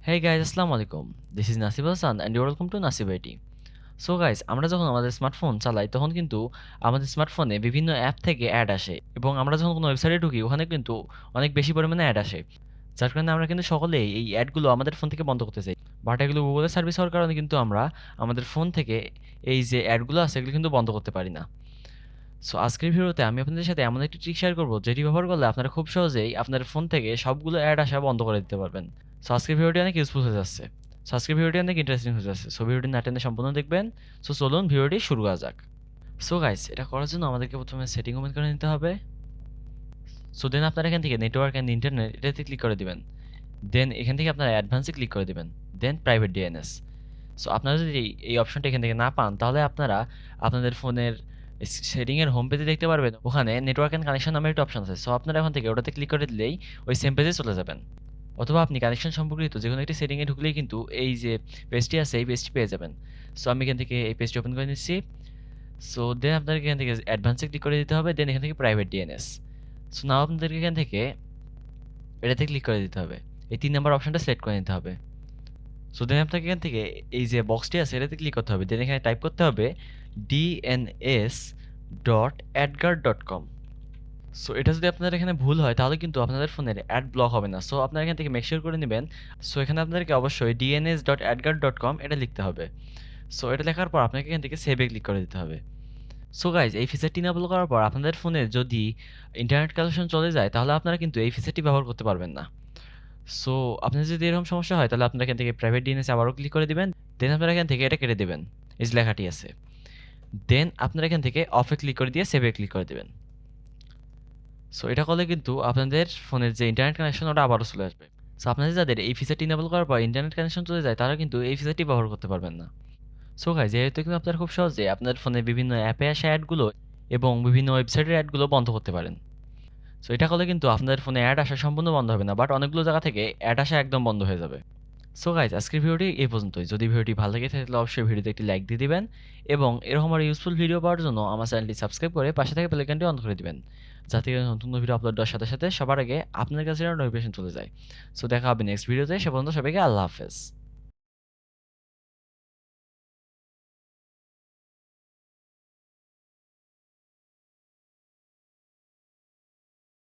Hey guys, আসসালামু আলাইকুম। This is Nasib Hassan and you're welcome to Nasib IT. So guys, আমরা যখন আমাদের স্মার্টফোন চালাই তখন কিন্তু আমাদের স্মার্টফোনে বিভিন্ন অ্যাপ থেকে অ্যাড আসে এবং আমরা যখন কোনো ওয়েবসাইটে ঢুকি ওখানে কিন্তু অনেক বেশি পরিমাণে অ্যাড আসে। যার কারণে আমরা কিন্তু সকলেই এই অ্যাডগুলো আমাদের ফোন থেকে বন্ধ করতে চাই। বাট এগুলো গুগলের সার্ভিস হওয়ার কারণে কিন্তু আমরা আমাদের ফোন থেকে এই যে অ্যাডগুলো আছে এগুলো কিন্তু বন্ধ করতে পারি না। সো আজকের ভিডিওতে আমি আপনাদের সাথে এমন একটি ট্রিক শেয়ার করব যেটি ব্যবহার করলে আপনারা খুব সহজেই আপনার ফোন থেকে সবগুলো অ্যাড আসা বন্ধ করে দিতে পারবেন। সো আজকের ভিডিওটি অনেক ইউজফুল হয়ে যাচ্ছে। সো আজকের ভিডিওটি অনেক ইন্টারেস্টিং হয়ে যাচ্ছে। সো ভিডিওটি না টেনে সম্পূর্ণ দেখবেন। সো চলুন ভিডিওটি শুরু করা যাক। সো গাইস, এটা করার জন্য আমাদেরকে প্রথমে সেটিং ওপেন করে নিতে হবে। সো দেন আপনারা এখান থেকে নেটওয়ার্ক অ্যান্ড ইন্টারনেট এটাতে ক্লিক করে দিবেন। দেন এখান থেকে আপনারা অ্যাডভান্সে ক্লিক করে দিবেন। দেন প্রাইভেট ডিএনএস। সো আপনারা যদি এই অপশনটা এখান থেকে না পান তাহলে আপনারা আপনাদের ফোনের সেটিংয়ের হোম পেজে দেখতে পারবেন ওখানে নেটওয়ার্ক অ্যান্ড কানেকশন নামের একটা অপশন আছে। সো আপনারা এখন থেকে ওটাতে ক্লিক করে দিলেই ওই সেম পেজে চলে যাবেন। অথবা আপনি কানেকশন সম্পর্কিত যেকোনো একটি সেটিংয়ে ঢুকলেই কিন্তু এই যে পেজটি আছে এই পেজটি পেয়ে যাবেন। সো আমি এখান থেকে এই পেজটি ওপেন করে নিচ্ছি। সো দেন আপনাদেরকে এখান থেকে অ্যাডভান্সে ক্লিক করে দিতে হবে। দেন এখান থেকে প্রাইভেট ডিএনএস। সো নাও আপনাদেরকে এখান থেকে এটাতে ক্লিক করে দিতে হবে। এই ৩ নাম্বার অপশনটা সিলেক্ট করে নিতে হবে। সো দেন আপনাকে এখান থেকে এই যে বক্সটি আছে এটাতে ক্লিক করতে হবে। দেন এখানে টাইপ করতে হবে dns.adguard.com। সো এটা যদি আপনাদের এখানে ভুল হয় তাহলে কিন্তু আপনাদের ফোনের অ্যাড ব্লক হবে না। সো আপনারা এখান থেকে মেক শিওর করে নেবেন। সো এখানে আপনাদেরকে অবশ্যই dns.adguard.com এটা লিখতে হবে। সো এটা লেখার পর আপনাকে এখান থেকে সেভে ক্লিক করে দিতে হবে। সো গাইজ, এই ফিচারটি ইনেবল করার পর আপনাদের ফোনে যদি ইন্টারনেট কানেকশন চলে যায় তাহলে আপনারা কিন্তু এই ফিচারটি ব্যবহার করতে পারবেন না। সো আপনার যদি এরকম সমস্যা হয় তাহলে আপনারা এখান থেকে প্রাইভেট ডিএনএস আবারও ক্লিক করে দিবেন। দেন আপনারা এখান থেকে এটা কেটে দেবেন, এই যে লেখাটি আছে। দেন আপনারা এখান থেকে অফে ক্লিক করে দিয়ে সেভে ক্লিক করে দেবেন। সো এটা করলে কিন্তু আপনাদের ফোনের যে ইন্টারনেট কানেকশন ওটা আবারও চলে আসবে। সো আপনাদের যাদের এই ফিচারটি ইনেবল করার পর ইন্টারনেট কানেকশন চলে যায় তারা কিন্তু এই ফিচারটি ব্যবহার করতে পারবেন না। সো গাইজ, যেহেতু কিন্তু আপনারা খুব সহজে আপনার ফোনে বিভিন্ন অ্যাপে আসা অ্যাডগুলো এবং বিভিন্ন ওয়েবসাইটের অ্যাডগুলো বন্ধ করতে পারেন। সো এটা করলে কিন্তু আপনাদের ফোনে অ্যাড আসা সম্পূর্ণ বন্ধ হবে না, বাট অনেকগুলো জায়গা থেকে অ্যাড আসা একদম বন্ধ হয়ে যাবে। সো গাইজ, আজকের ভিডিওটি এই পর্যন্তই। যদি ভিডিওটি ভালো লেগে থাকে তাহলে অবশ্যই ভিডিওতে একটি লাইক দিয়ে দিবেন এবং এরকম আর ইউজফুল ভিডিও পাওয়ার জন্য আমার চ্যানেলটি সাবস্ক্রাইব করে পাশে থেকে বেল আইকনটি অন করে দিবেন, যাতে নতুন ভিডিও আপলোড দেওয়ার সাথে সাথে সবার আগে আপনার কাছে নোটিফিকেশন চলে যায়। সো দেখা হবে নেক্সট ভিডিওতে। সে পর্যন্ত সবাইকে আল্লাহ হাফেজ।